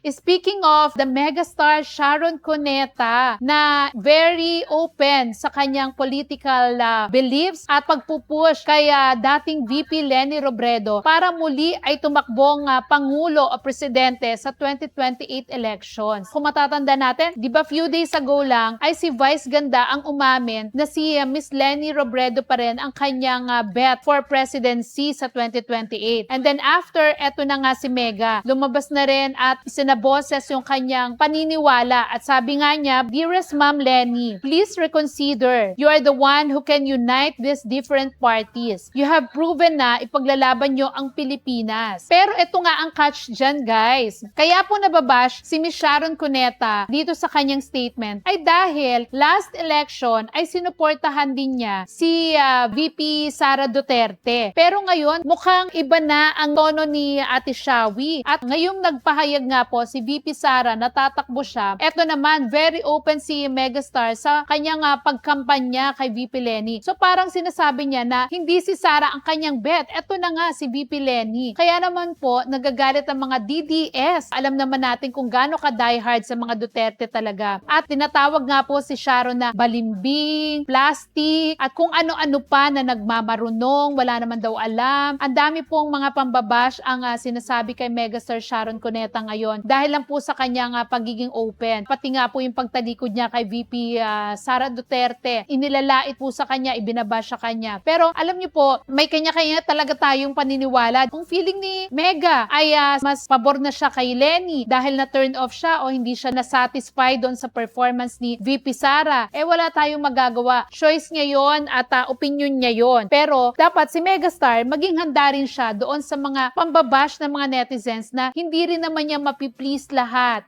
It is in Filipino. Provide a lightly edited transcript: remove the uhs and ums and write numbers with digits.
Speaking of the megastar Sharon Cuneta na very open sa kanyang political beliefs at pagpupush kay dating VP Leni Robredo para muli ay tumakbong Pangulo o Presidente sa 2028 elections. Kung matatanda natin, di ba few days ago lang ay si Vice Ganda ang umamin na si Miss Leni Robredo pa rin ang kanyang bet for presidency sa 2028. And then after, eto na nga si Mega. Lumabas na rin at sinaboses yung kanyang paniniwala at sabi nga niya, "Dearest Ma'am Leni, please reconsider. You are the one who can unite these different parties. You have proven na ipaglalaban nyo ang Pilipinas." Pero ito nga ang catch dyan, guys. Kaya po nababash si Miss Sharon Cuneta dito sa kanyang statement ay dahil last election ay sinuportahan din niya si VP Sara Duterte. Pero ngayon, mukhang iba na ang tono ni Ate Shawi. At ngayong nagpahayag nga po si VP Sara na tatakbo siya, eto naman, very open si Megastar sa kanyang pagkampanya kay VP Leni. So parang sinasabi niya na hindi si Sara ang kanyang bet. Eto na nga si VP Leni. Kaya naman po, nagagalit ang mga DDS. Alam naman natin kung gaano ka diehard sa mga Duterte talaga. At tinatawag nga po si Sharon na balimbing, plastic, at kung ano-ano pa na nagmamarunong, wala naman daw alam. Ang dami pong mga pambabash ang sinasabi kay Megastar Sharon Cuneta ngayon dahil lang po sa kanyang pagiging open. Pati nga po yung pagtalikod niya kay VP Sara Duterte. Inilalait po sa kanya, ibinabash sa kanya. Pero alam niyo po, may kanya-kanya talaga tayong paniniwala. Kung feeling ni Mega ay mas pabor na siya kay Leni dahil na turn off siya o hindi siya na-satisfy doon sa performance ni VP Sara, wala tayong magagawa. Choice niya yon at opinion niya yon. Pero dapat si Megastar maging handa rin siya doon sa mga pambabash ng mga netizens na hindi rin naman niya mapiplease lahat.